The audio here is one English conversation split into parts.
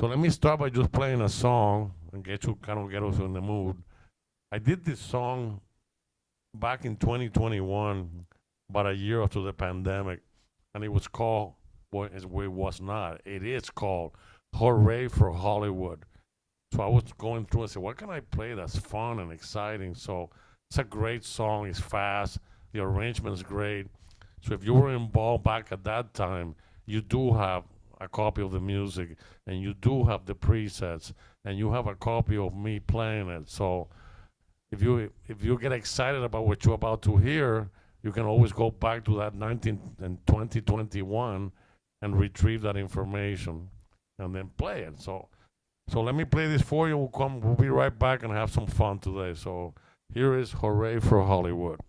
So let me start by just playing a song and get us in the mood. I did this song back in 2021, about a year after the pandemic, and it was called, well, it was not, it is called Hooray for Hollywood. So I was going through and said, what can I play that's fun and exciting? So it's a great song, it's fast, the arrangement's great. So if you were involved back at that time, you do have a copy of the music and you do have the presets and you have a copy of me playing it. So if you get excited about what you're about to hear, you can always go back to that 19 and 2021 and retrieve that information and then play it. So let me play this for you. We'll be right back and have some fun today. So here is Hooray for Hollywood.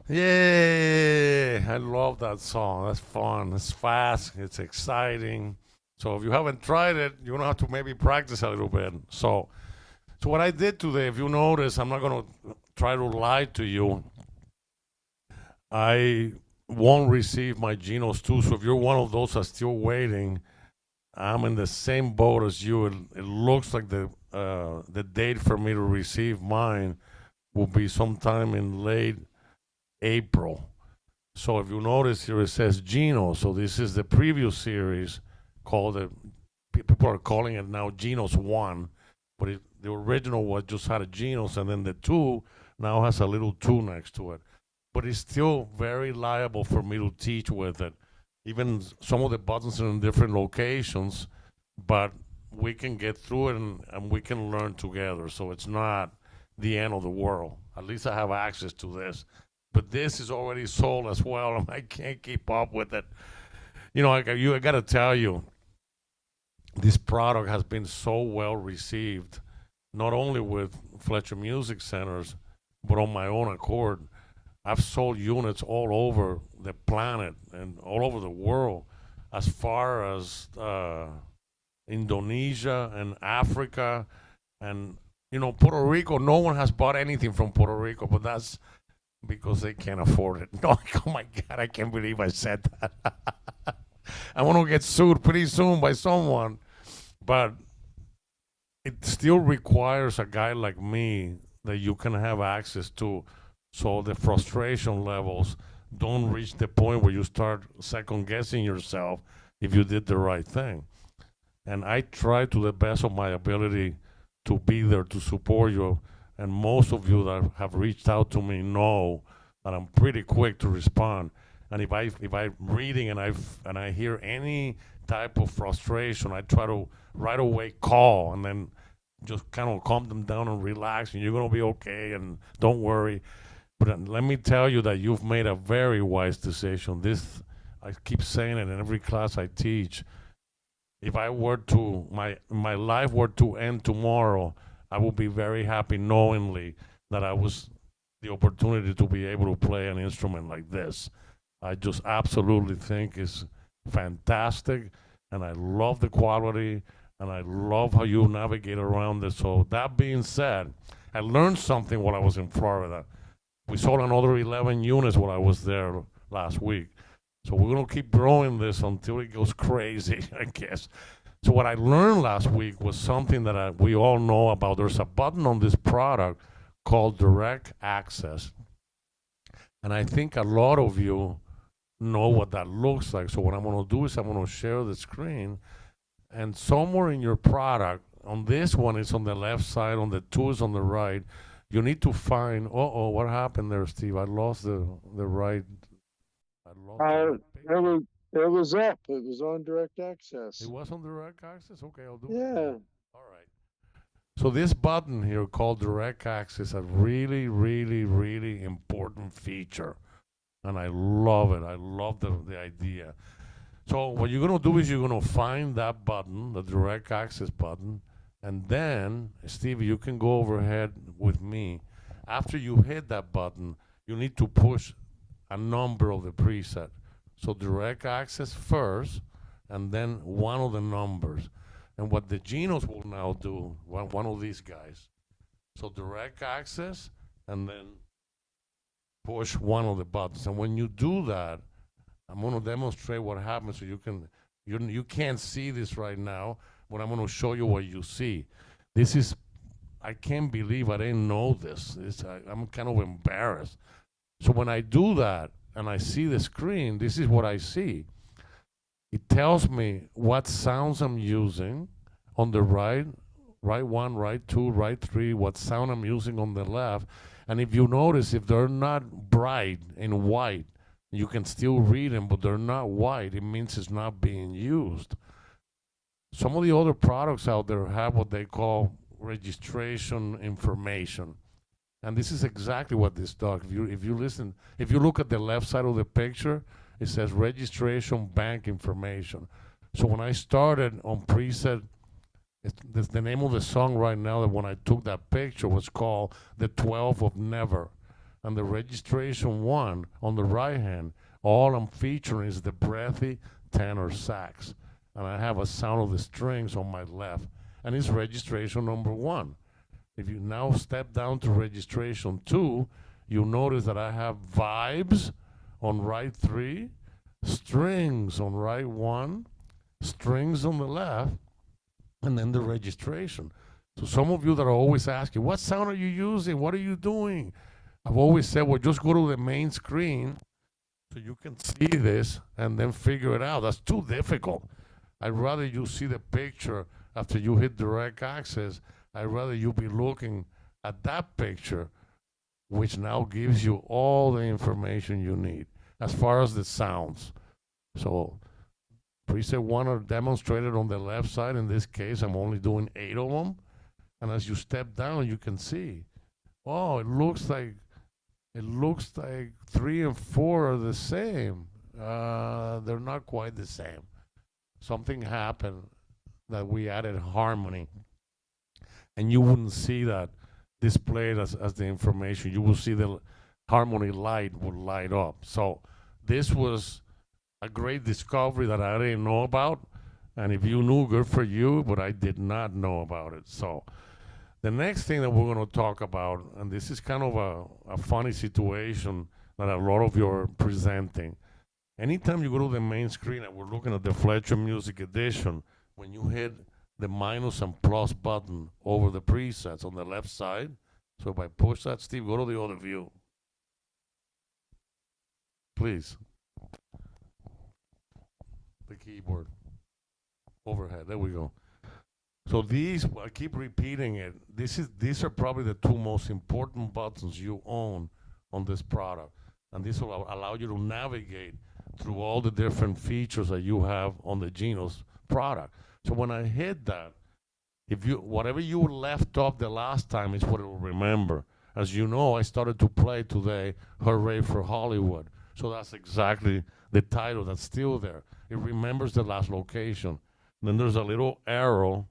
Yay! I love that song. That's fun. It's fast. It's exciting. So if you haven't tried it, you're gonna have to maybe practice a little bit. So what I did today, if you notice, I'm not gonna try to lie to you. I won't receive my Genos2. So if you're one of those that's still waiting, I'm in the same boat as you. It looks like the date for me to receive mine will be sometime in late April. So if you notice here, it says Genos. So this is the previous series called people are calling it now GENOS2, but the original was just had a Genos, and then the 2 now has a little 2 next to it. But it's still very liable for me to teach with it. Even some of the buttons are in different locations, but we can get through it and we can learn together. So it's not the end of the world. At least I have access to this. But this is already sold as well, and I can't keep up with it. You know, I got to tell you, this product has been so well received, not only with Fletcher Music Centers, but on my own accord. I've sold units all over the planet and all over the world, as far as Indonesia and Africa and Puerto Rico. No one has bought anything from Puerto Rico, but that's because they can't afford it. No, oh my God, I can't believe I said that. I want to get sued pretty soon by someone, but it still requires a guy like me that you can have access to, so the frustration levels don't reach the point where you start second guessing yourself if you did the right thing. And I try to the best of my ability to be there to support you. And most of you that have reached out to me know that I'm pretty quick to respond. And if I'm reading and I hear any type of frustration, I try to right away call and then just kind of calm them down and relax, and you're gonna be okay, and don't worry. But let me tell you that you've made a very wise decision. This, I keep saying it in every class I teach. if I were to my life were to end tomorrow, I would be very happy knowingly that I was the opportunity to be able to play an instrument like this. I just absolutely think it's fantastic, and I love the quality, and I love how you navigate around it. So that being said, I learned something while I was in Florida. We sold another 11 units while I was there last week. So we're gonna keep growing this until it goes crazy, I guess. So what I learned last week was something that we all know about. There's a button on this product called direct access, and I think a lot of you know what that looks like. So what I'm gonna do is I'm gonna share the screen, and somewhere in your product, on this one it's on the left side, on the two is on the right. You need to find. What happened there, Steve? I lost the right. I lost the Uh, right it picture. was it was up. It was on direct It access. was on direct access. Okay, I'll do it again. Yeah. All right. So this button here called direct access is a really, really, really important feature, and I love it. I love the idea. So what you're gonna do is you're gonna find that button, the direct access button, and then Steve, you can go overhead with me. After you hit that button, you need to push a number of the preset. So direct access first, and then one of the numbers. And what the Genos will now do, one of these guys. So direct access, and then push one of the buttons. And when you do that, I'm going to demonstrate what happens so you can't see this right now, but I'm going to show you what you see. This is I can't believe I didn't know this. I'm kind of embarrassed. So when I do that and I see the screen, this is what I see. It tells me what sounds I'm using on the right, right one, right two, right three, what sound I'm using on the left. And if you notice, if they're not bright and white, you can still read them, but they're not white. It means it's not being used. Some of the other products out there have what they call registration information. And this is exactly what this does. If you look at the left side of the picture, it says registration bank information. So when I started on preset, the name of the song right now that when I took that picture was called The 12 of Never. And the registration one on the right hand, all I'm featuring is the breathy tenor sax. And I have a sound of the strings on my left. And it's registration number one. If you now step down to registration two, you'll notice that I have vibes on right three, strings on right one, strings on the left, and then the registration. So some of you that are always asking, what sound are you using? What are you doing? I've always said, well, just go to the main screen so you can see this and then figure it out. That's too difficult. I'd rather you see the picture after you hit direct access. I'd rather you be looking at that picture, which now gives you all the information you need as far as the sounds. So preset one are demonstrated on the left side. In this case, I'm only doing 8 of them. And as you step down, you can see, oh, it looks like 3 and 4 are the same. They're not quite the same. Something happened that we added harmony, and you wouldn't see that displayed as the information. You will see the harmony light would light up. So this was a great discovery that I didn't know about. And if you knew, good for you, but I did not know about it. So the next thing that we're going to talk about, and this is kind of a funny situation that a lot of you are presenting. Anytime you go to the main screen and we're looking at the Fletcher Music Edition, when you hit the minus and plus button over the presets on the left side, so if I push that, Steve, go to the other view, please. The keyboard overhead. There we go. So these, I keep repeating it. These are probably the two most important buttons you own on this product, and this will allow you to navigate through all the different features that you have on the Genos product. So when I hit that, if you whatever you left off the last time is what it will remember. As you know, I started to play today, "Hooray for Hollywood." So that's exactly the title that's still there. It remembers the last location. Then there's a little arrow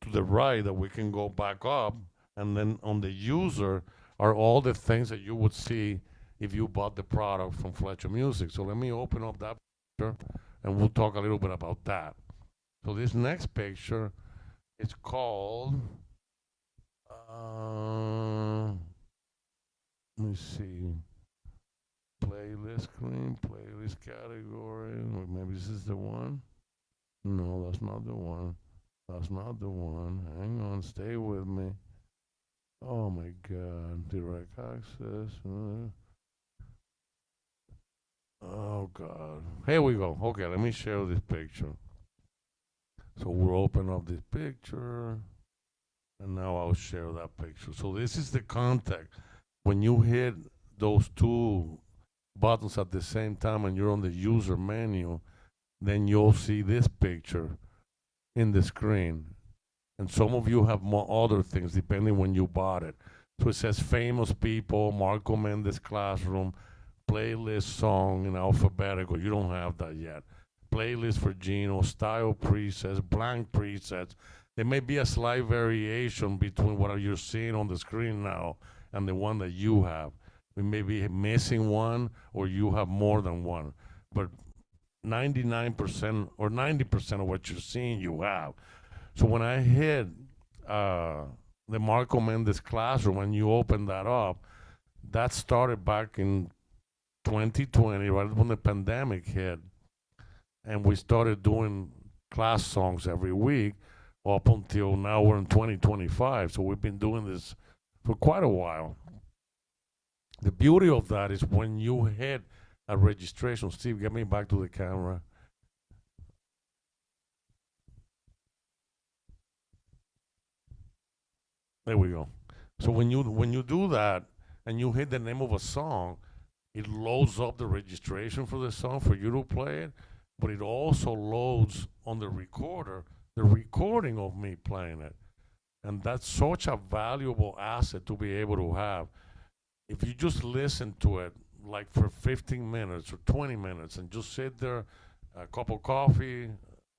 to the right that we can go back up. And then on the user are all the things that you would see if you bought the product from Fletcher Music. So let me open up that picture and we'll talk a little bit about that. So this next picture is called, let me see, playlist screen, playlist category. Maybe this is the one. No, that's not the one. That's not the one. Hang on, stay with me. Oh my God, direct access. Oh God. Here we go. Okay, let me share this picture. So we'll open up this picture, and now I'll share that picture. So this is the context. When you hit those two buttons at the same time and you're on the user menu, then you'll see this picture in the screen. And some of you have more other things depending when you bought it. So it says famous people, Marco Mendes Classroom, playlist song in alphabetical. You don't have that yet. Playlist for Genos, style presets, blank presets. There may be a slight variation between what you're seeing on the screen now and the one that you have. We may be missing one or you have more than one. But 99% or 90% of what you're seeing, you have. So when I hit the Marco Mendes Classroom and you open that up, that started back in 2020, right when the pandemic hit. And we started doing class songs every week up until now we're in 2025. So we've been doing this for quite a while. The beauty of that is when you hit a registration, Steve, get me back to the camera. There we go. So when you do that and you hit the name of a song, it loads up the registration for the song for you to play it, but it also loads on the recorder the recording of me playing it. And that's such a valuable asset to be able to have. If you just listen to it like for 15 minutes or 20 minutes and just sit there, a cup of coffee,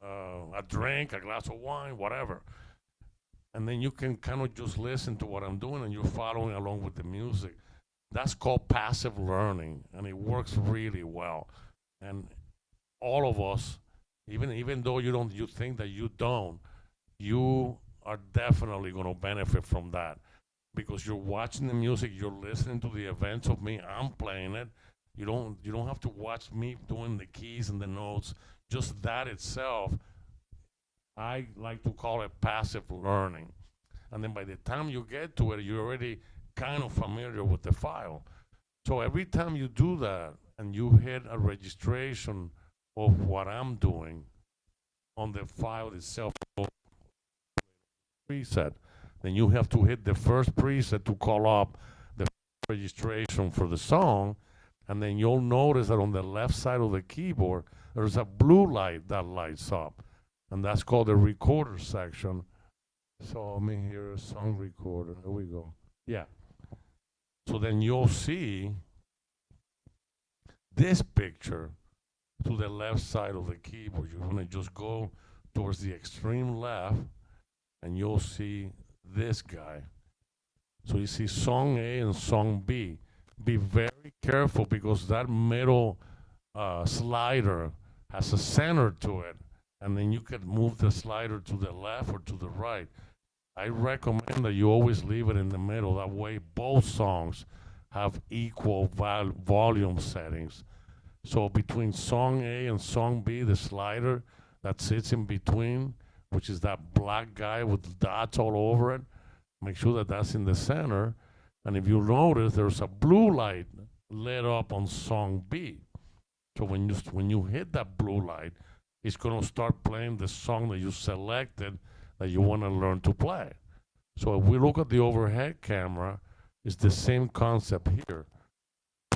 a drink, a glass of wine, whatever, and then you can kind of just listen to what I'm doing and you're following along with the music. That's called passive learning, and it works really well. And all of us, even though you think that you don't, you are definitely going to benefit from that because you're watching the music, you're listening to the events of me. I'm playing it. You don't have to watch me doing the keys and the notes. Just that itself, I like to call it passive learning. And then by the time you get to it, you're already kind of familiar with the file. So every time you do that and you hit a registration of what I'm doing on the file itself, preset, then you have to hit the first preset to call up the registration for the song. And then you'll notice that on the left side of the keyboard, there's a blue light that lights up. And that's called the recorder section. So let me hear a song recorder. There we go. Yeah. So then you'll see this picture to the left side of the keyboard. You're going to just go towards the extreme left and you'll see this guy. So you see song A and song B. Be very careful because that middle slider has a center to it, and then you can move the slider to the left or to the right. I recommend that you always leave it in the middle. That way both songs have equal volume settings. So between song A and song B, the slider that sits in between, which is that black guy with dots all over it, make sure that that's in the center. And if you notice, there's a blue light lit up on song B. So when you hit that blue light, it's going to start playing the song that you selected that you want to learn to play. So if we look at the overhead camera, it's the same concept here.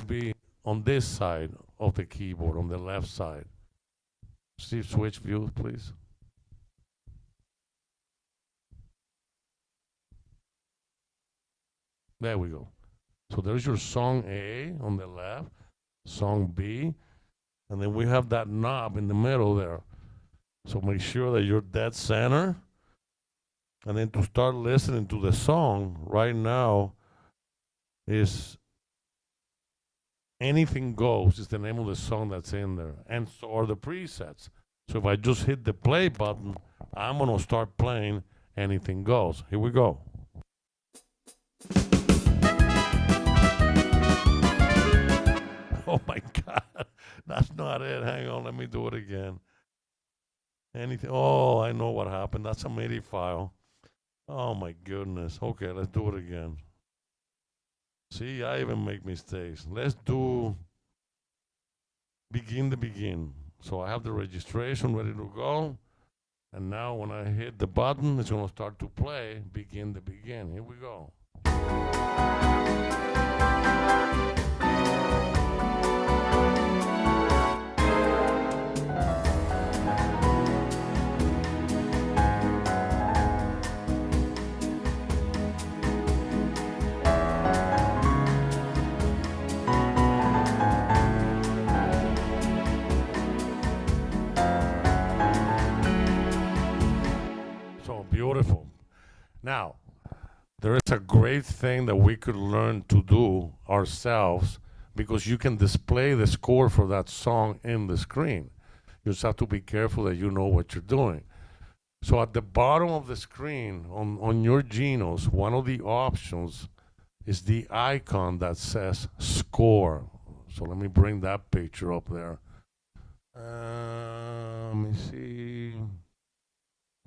Be on this side of the keyboard, on the left side. Steve, switch views, please. There we go. So there's your song A on the left, song B, and then we have that knob in the middle there. So make sure that you're dead center. And then to start listening to the song right now is Anything Goes is the name of the song that's in there. And so are the presets. So if I just hit the play button, I'm going to start playing Anything Goes. Here we go. Oh my God. That's not it. Hang on. Let me do it again. Anything. Oh, I know what happened. That's a MIDI file. Oh my goodness. Okay, let's do it again. See, I even make mistakes. Let's do begin the begin. So I have the registration ready to go. And now when I hit the button, it's going to start to play begin the begin. Here we go. So beautiful. Now, there is a great thing that we could learn to do ourselves because you can display the score for that song in the screen. You just have to be careful that you know what you're doing. So at the bottom of the screen on your Genos, one of the options is the icon that says score. So let me bring that picture up there. Let me see.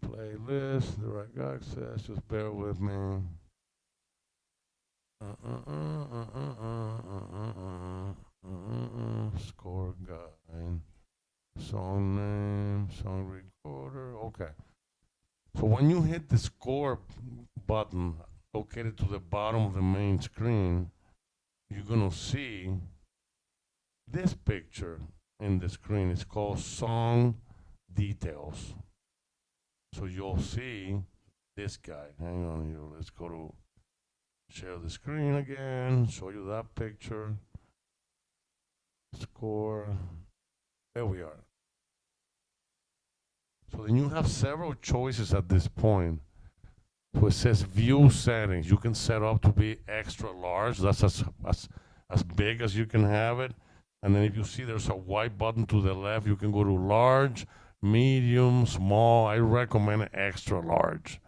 Playlist, direct access, just bear with me. Score guide, song name, song recorder. Okay. So when you hit the score button located to the bottom of the main screen, you're gonna see this picture in the screen. It's called Song Details. So you'll see this guy. Hang on here. Let's go to share the screen again. Show you that picture. Score. There we are. So then you have several choices at this point. So it says view settings. You can set up to be extra large. That's as big as you can have it. And then if you see there's a white button to the left, you can go to large, medium, small. I recommend extra large.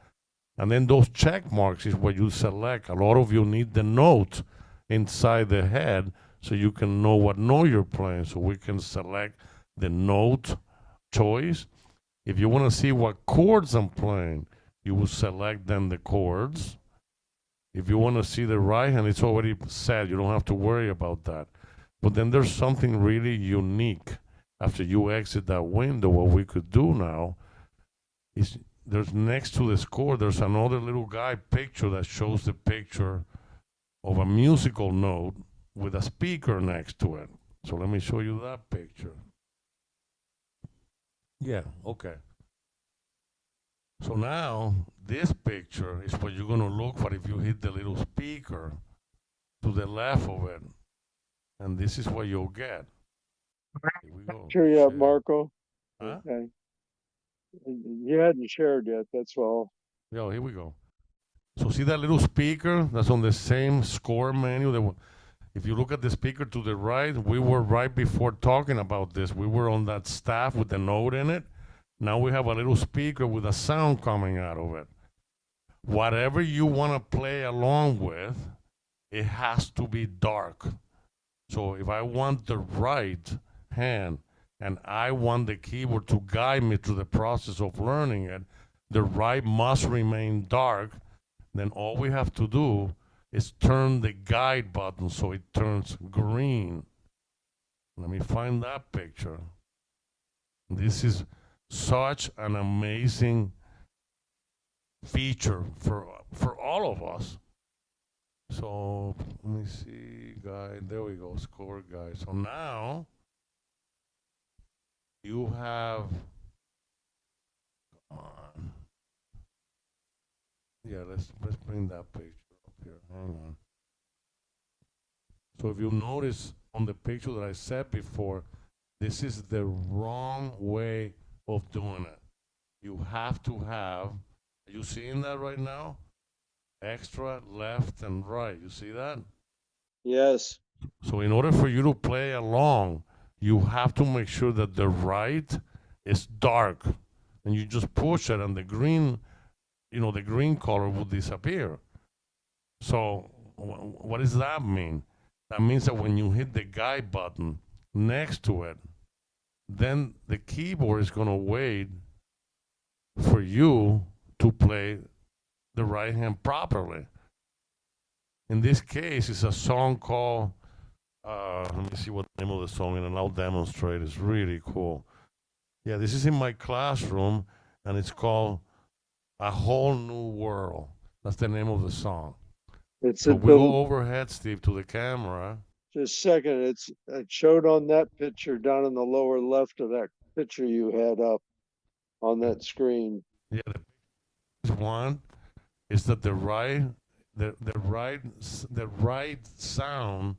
And then those check marks is what you select. A lot of you need the note inside the head so you can know what note you're playing. So we can select the note choice. If you want to see what chords I'm playing, you will select then the chords. If you want to see the right hand, it's already set. You don't have to worry about that. But then there's something really unique. After you exit that window, what we could do now is there's next to the score, there's another little guy picture that shows the picture of a musical note with a speaker next to it. So let me show you that picture. Yeah, okay. So now this picture is what you're going to look for if you hit the little speaker to the left of it. And this is what you'll get. Here we go. Sure yet, Share. Marco. Huh? Okay. You hadn't shared yet, that's all. Yo, here we go. So see that little speaker that's on the same score menu? If you look at the speaker to the right, we were right before talking about this. We were on that staff with the note in it. Now we have a little speaker with a sound coming out of it. Whatever you want to play along with, it has to be dark. So if I want the right hand and I want the keyboard to guide me through the process of learning it, the right must remain dark. Then all we have to do is turn the guide button so it turns green. Let me find that picture. This is such an amazing feature for all of us. So let me see, guide. There we go, score guide. So now you have, come on. Yeah, let's bring that picture up here. Hang on. So if you notice on the picture that I said before, this is the wrong way of doing it. You have to have, are you seeing that right now? Extra, left, and right. You see that? Yes. So in order for you to play along, you have to make sure that the right is dark. And you just push it and the green, the green color will disappear. So what does that mean? That means that when you hit the guide button next to it, then the keyboard is going to wait for you to play the right hand properly. In this case, it's a song called, let me see what the name of the song is, and I'll demonstrate. It's really cool. Yeah, this is in my classroom, and it's called A Whole New World. That's the name of the song. It's So at we go the overhead, Steve, to the camera. just a second. It showed on that picture down in the lower left of that picture you had up on that screen. Yeah, the biggest one is that the right sound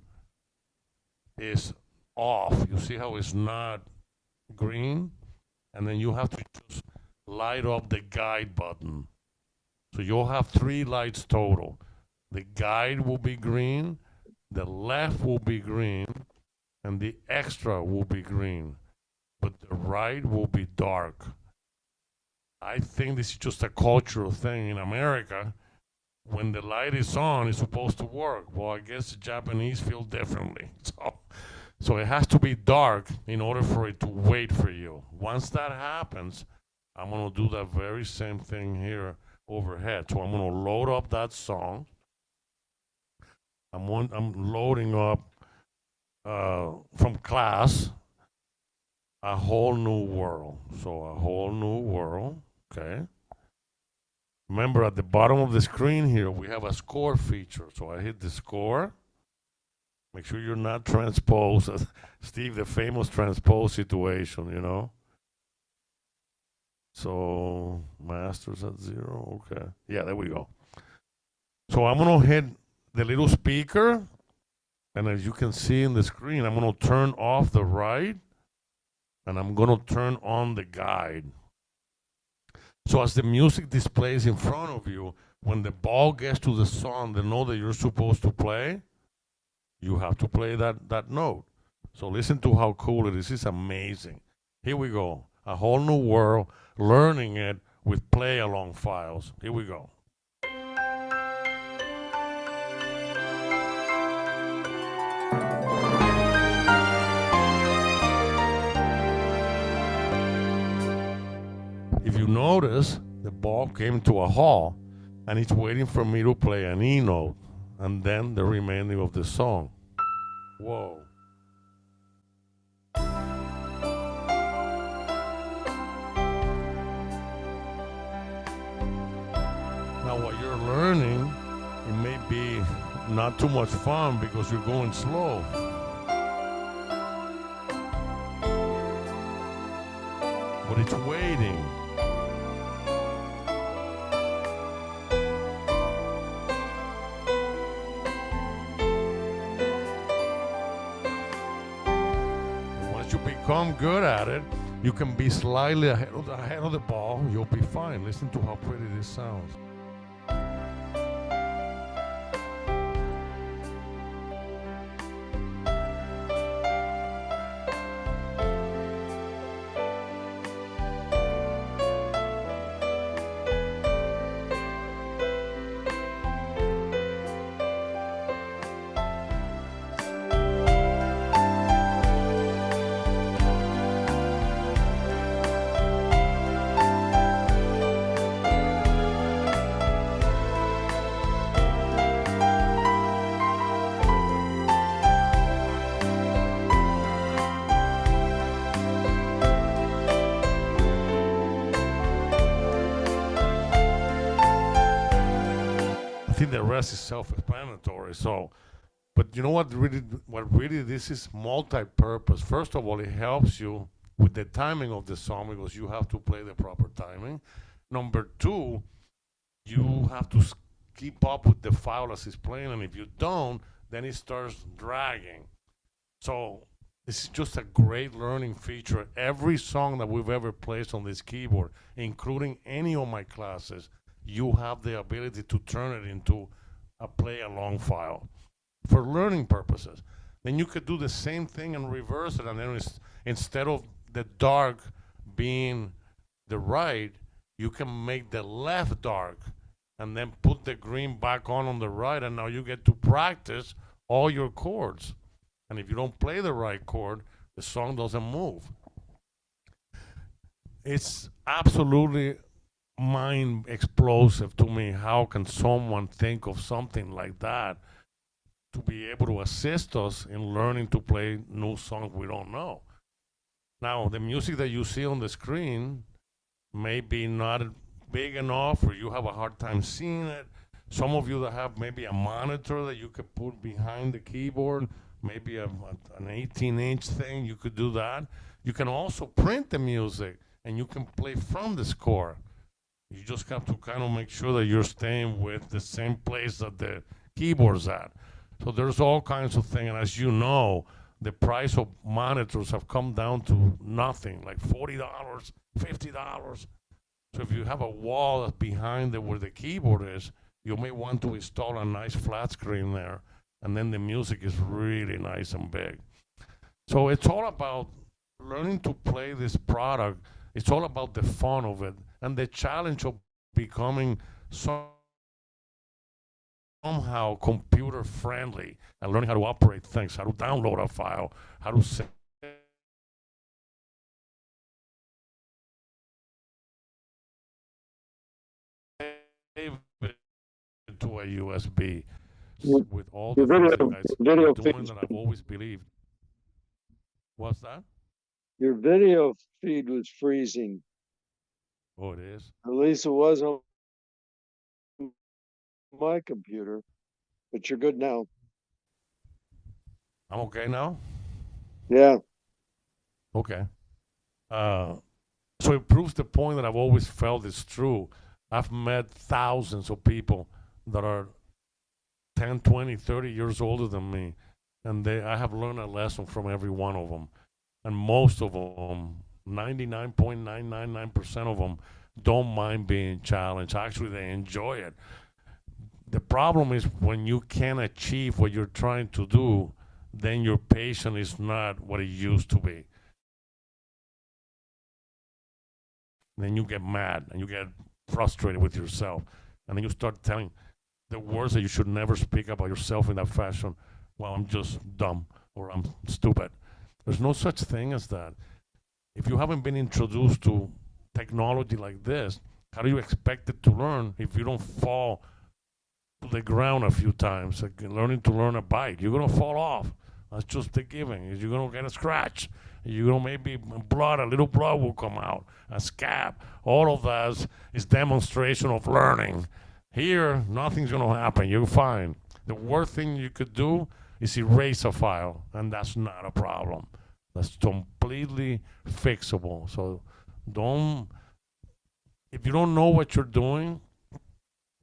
is off. You see how it's not green? And then you have to just light up the guide button. So you'll have 3 lights total. The guide will be green, the left will be green, and the extra will be green. But the right will be dark. I think this is just a cultural thing in America. When the light is on, it's supposed to work. Well, I guess the Japanese feel differently. So it has to be dark in order for it to wait for you. Once that happens, I'm going to do that very same thing here overhead. So I'm going to load up that song. I'm loading up from class A Whole New World. So A Whole New World, okay. Remember at the bottom of the screen here, we have a score feature. So I hit the score. Make sure you're not transposed. Steve, the famous transpose situation. So masters at 0. Okay. Yeah, there we go. So I'm going to hit the little speaker. And as you can see in the screen, I'm going to turn off the right. And I'm going to turn on the guide. So as the music displays in front of you, when the ball gets to the song, the note that you're supposed to play, you have to play that note. So listen to how cool it is. It's amazing. Here we go. A Whole New World, learning it with play along files. Here we go. If you notice, the ball came to a halt and it's waiting for me to play an E note and then the remaining of the song. Whoa. Now, what you're learning, it may be not too much fun because you're going slow. But it's waiting. Once you become good at it, you can be slightly ahead of the ball. You'll be fine. Listen to how pretty this sounds. I think the rest is self-explanatory. So, but you know what really this is multi-purpose. First of all, it helps you with the timing of the song because you have to play the proper timing. Number two, you have to keep up with the file as it's playing, and if you don't, then it starts dragging. So This is just a great learning feature. Every song that we've ever placed on this keyboard, including any of my classes, you have the ability to turn it into a play along file for learning purposes. Then you could do the same thing and reverse it, and then instead of the dark being the right, you can make the left dark and then put the green back on the right, and now you get to practice all your chords. And if you don't play the right chord, the song doesn't move. It's absolutely mind explosive to me. How can someone think of something like that to be able to assist us in learning to play new songs we don't know? Now, the music that you see on the screen may be not big enough, or you have a hard time seeing it. Some of you that have maybe a monitor that you could put behind the keyboard, maybe an 18-inch thing, you could do that. You can also print the music, and you can play from the score. You just have to kind of make sure that you're staying with the same place that the keyboard's at. So there's all kinds of things, and as you know, the price of monitors have come down to nothing, like $40, $50. So if you have a wall that's behind where the keyboard is, you may want to install a nice flat screen there, and then the music is really nice and big. So it's all about learning to play this product. It's all about the fun of it and the challenge of becoming somehow computer friendly and learning how to operate things, how to download a file, how to save it to a USB with all the things that you guys are doing that I've always believed. What's that? Your video feed was freezing. Oh, it is? At least it was on my computer, but you're good now. I'm okay now? Yeah. Okay. So it proves the point that I've always felt is true. I've met thousands of people that are 10, 20, 30 years older than me, and I have learned a lesson from every one of them. And most of them, 99.999% of them, don't mind being challenged. Actually, they enjoy it. The problem is when you can't achieve what you're trying to do, then your patience is not what it used to be. Then you get mad and you get frustrated with yourself. And then you start telling the words that you should never speak about yourself in that fashion. Well, I'm just dumb or I'm stupid. There's no such thing as that. If you haven't been introduced to technology like this, how do you expect it to learn if you don't fall to the ground a few times? Like learning to learn a bike, you're gonna fall off. That's just the giving. You're gonna get a scratch. You're gonna maybe blood, a little blood will come out, a scab. All of that is demonstration of learning. Here, nothing's gonna happen. You're fine. The worst thing you could do is erase a file, and that's not a problem. That's completely fixable. So if you don't know what you're doing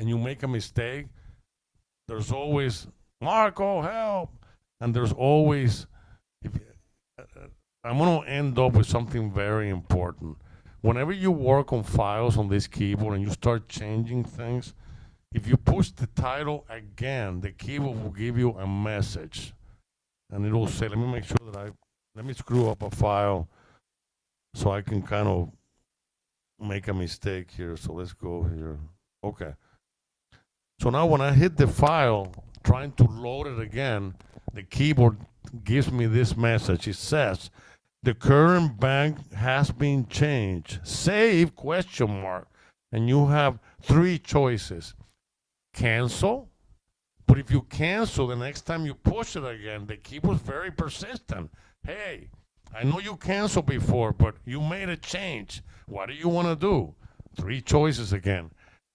and you make a mistake, there's always, Marco, help. And there's always, I'm going to end up with something very important. Whenever you work on files on this keyboard and you start changing things, if you push the title again, the keyboard will give you a message. And it'll say, let me make sure that let me screw up a file so I can kind of make a mistake here. So let's go here. Okay. So now when I hit the file, trying to load it again, the keyboard gives me this message. It says, the current bank has been changed. Save, question mark. And you have three choices. Cancel. But if you cancel, the next time you push it again, the keyboard's very persistent. Hey, I know you canceled before, but you made a change. What do you want to do? Three choices again.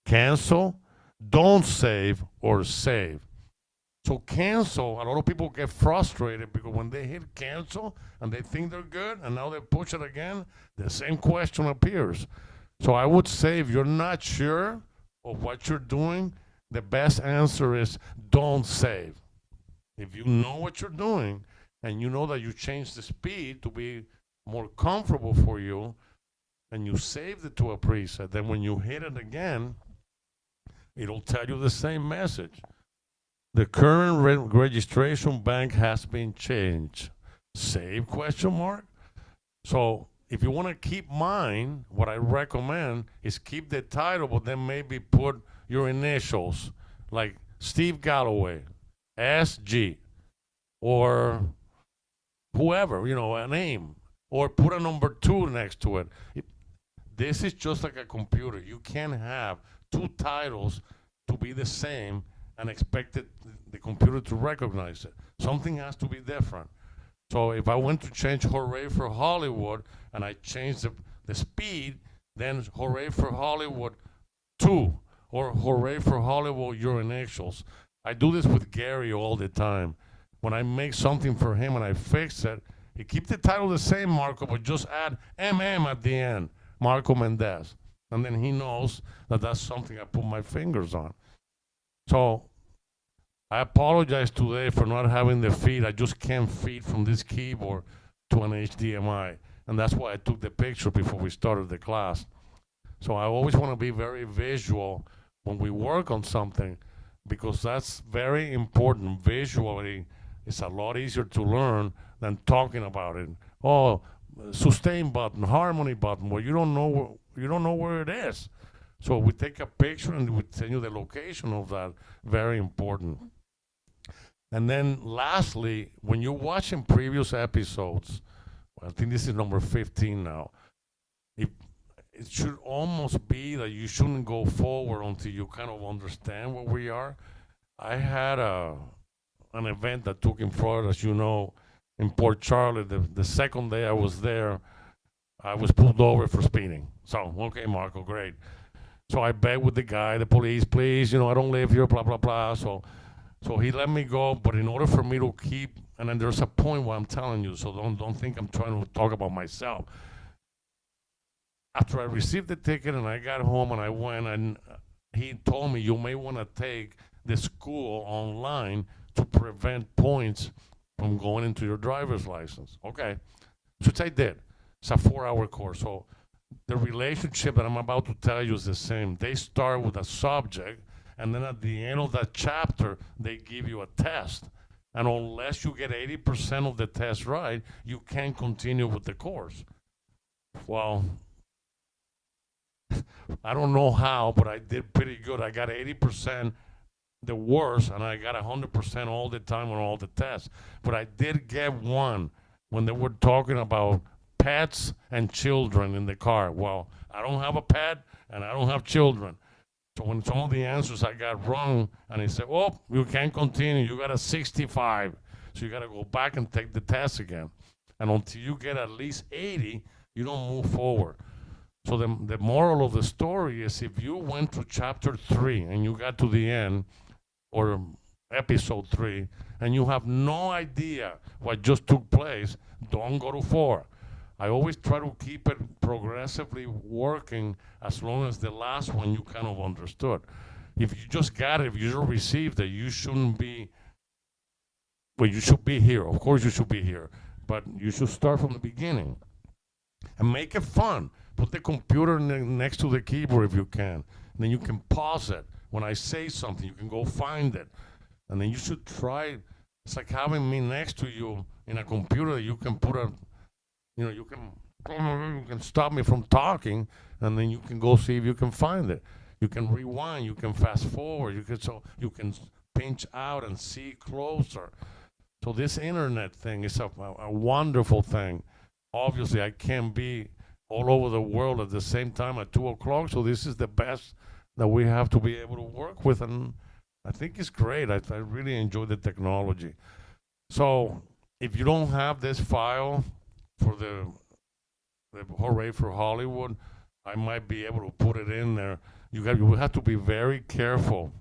Cancel, don't save, or save. So cancel, a lot of people get frustrated because when they hit cancel and they think they're good and now they push it again, the same question appears. So I would say if you're not sure of what you're doing, the best answer is don't save. If you know what you're doing and you know that you change the speed to be more comfortable for you, and you saved it to a preset, then when you hit it again, it'll tell you the same message. The current registration bank has been changed. Save question mark. So if you want to keep mine, what I recommend is keep the title, but then maybe put your initials, like Steve Galloway, SG, or whoever, a name, or put a number two next to it. This is just like a computer. You can't have two titles to be the same and expect the computer to recognize it. Something has to be different. So if I want to change Hooray for Hollywood and I change the speed, then Hooray for Hollywood 2 or Hooray for Hollywood your initials. I do this with Gary all the time. When I make something for him and I fix it, he keep the title the same, Marco, but just add MM at the end, Marco Mendez. And then he knows that that's something I put my fingers on. So I apologize today for not having the feed. I just can't feed from this keyboard to an HDMI. And that's why I took the picture before we started the class. So I always want to be very visual when we work on something, because that's very important. Visually, it's a lot easier to learn than talking about it. Oh, sustain button, harmony button. Well, you don't know where it is. So we take a picture and we tell you the location of that. Very important. And then lastly, when you're watching previous episodes, I think this is number 15 now, it should almost be that you shouldn't go forward until you kind of understand where we are. I had an event that took in Florida, as you know, in Port Charlotte. The second day I was there, I was pulled over for speeding. So, okay, Marco, great. So I begged with the guy, the police, please, I don't live here, blah, blah, blah. So he let me go, but in order for me to keep, and then there's a point where I'm telling you, so don't think I'm trying to talk about myself. After I received the ticket and I got home and I went, and he told me you may want to take the school online to prevent points from going into your driver's license. Okay, which I did. It's a 4-hour course. So the relationship that I'm about to tell you is the same. They start with a subject, and then at the end of that chapter, they give you a test. And unless you get 80% of the test right, you can't continue with the course. Well, I don't know how, but I did pretty good. I got 80% the worst, and I got 100% all the time on all the tests. But I did get one when they were talking about pets and children in the car. Well, I don't have a pet, and I don't have children. So when some of the answers I got wrong, and he said, oh, you can't continue. You got a 65. So you got to go back and take the test again. And until you get at least 80, you don't move forward. So the moral of the story is, if you went to chapter 3 and you got to the end, or episode 3, and you have no idea what just took place, don't go to 4. I always try to keep it progressively working as long as the last one you kind of understood. If you just got it, if you just received it, you shouldn't be, well, you should be here. Of course you should be here. But you should start from the beginning. And make it fun. Put the computer next to the keyboard if you can. And then you can pause it. When I say something, you can go find it. And then you should try. It's like having me next to you in a computer. You can put a, you can stop me from talking, and then you can go see if you can find it. You can rewind. You can fast forward. You can pinch out and see closer. So this internet thing is a wonderful thing. Obviously, I can't be all over the world at the same time at 2 o'clock. So this is the best that we have to be able to work with, and I think it's great. I really enjoy the technology. So if you don't have this file for the Hooray for Hollywood, I might be able to put it in there. You have to be very careful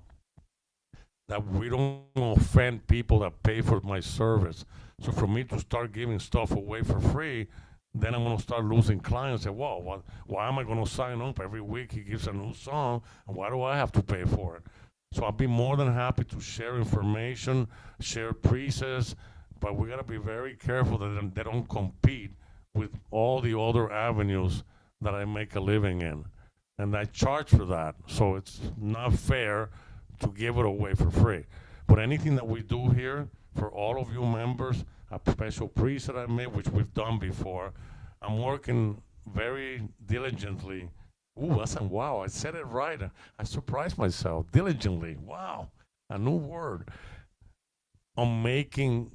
that we don't offend people that pay for my service. So for me to start giving stuff away for free, then I'm going to start losing clients. Say, whoa, why am I going to sign up every week? He gives a new song, and why do I have to pay for it? So I'll be more than happy to share information, share presets, but we gotta be very careful that they don't compete with all the other avenues that I make a living in, and I charge for that. So it's not fair to give it away for free. But anything that we do here for all of you members, a special preset I made, which we've done before, I'm working very diligently. Ooh, wow, I said it right. I surprised myself. Diligently. Wow, a new word. On making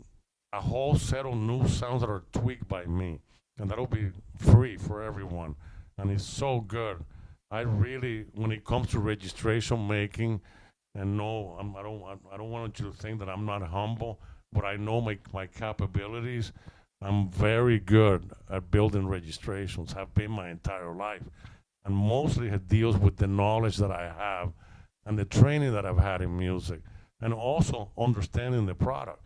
a whole set of new sounds that are tweaked by me. And that'll be free for everyone. And it's so good. I really, when it comes to registration making, and no, I don't want you to think that I'm not humble, but I know my capabilities. I'm very good at building registrations. Have been my entire life, and mostly it deals with the knowledge that I have and the training that I've had in music, and also understanding the product.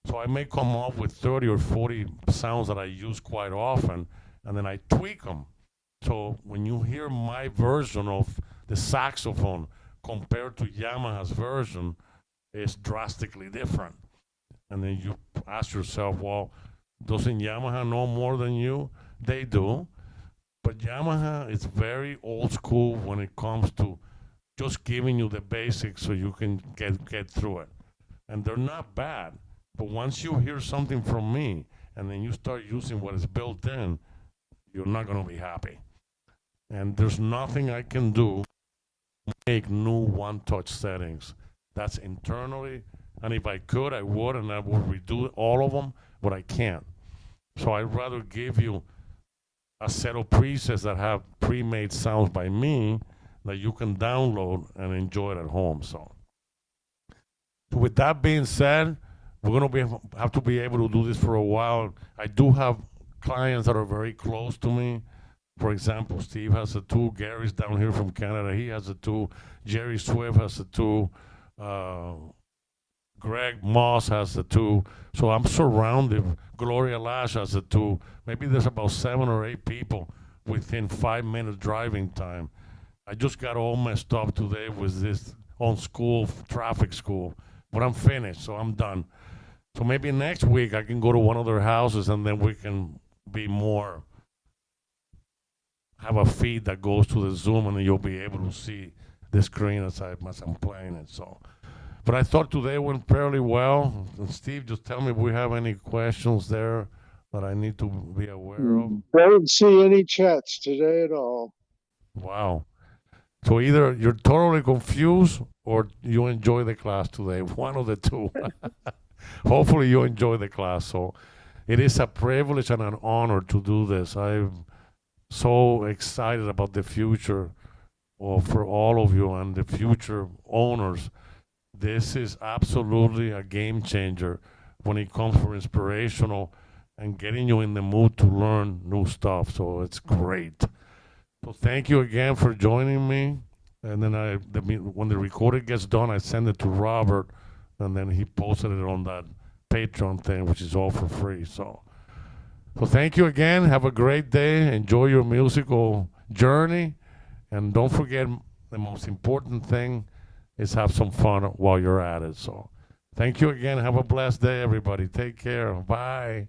So I may come up with 30 or 40 sounds that I use quite often, and then I tweak them. So when you hear my version of the saxophone compared to Yamaha's version, it's drastically different. And then you ask yourself, well, doesn't Yamaha know more than you? They do. But Yamaha is very old school when it comes to just giving you the basics so you can get through it. And they're not bad. But once you hear something from me and then you start using what is built in, you're not going to be happy. And there's nothing I can do to make new one-touch settings. That's internally. And if I could, I would, and I would redo all of them, but I can't. So I'd rather give you a set of presets that have pre-made sounds by me that you can download and enjoy it at home. So with that being said, we're gonna have to be able to do this for a while. I do have clients that are very close to me. For example, Steve has a two. Gary's down here from Canada. He has a two. Jerry Swift has a two. Greg Moss has a two. So I'm surrounded. Gloria Lash has a two. Maybe there's about 7 or 8 people within 5 minutes driving time. I just got all messed up today with this on school, traffic school. But I'm finished, so I'm done. So maybe next week I can go to one of their houses and then we can be more, have a feed that goes to the Zoom and then you'll be able to see the screen as I'm playing it. So, but I thought today went fairly well. And Steve, just tell me if we have any questions there that I need to be aware of. I didn't see any chats today at all. Wow. So either you're totally confused or you enjoy the class today. One of the two. Hopefully you enjoy the class. So it is a privilege and an honor to do this. I'm so excited about the future for all of you and the future owners. This is absolutely a game changer when it comes for inspirational and getting you in the mood to learn new stuff. So it's great. So thank you again for joining me. And then when the recording gets done, I send it to Robert, and then he posted it on that Patreon thing, which is all for free. So thank you again. Have a great day. Enjoy your musical journey, and don't forget the most important thing is have some fun while you're at it. So thank you again. Have a blessed day, everybody. Take care. Bye.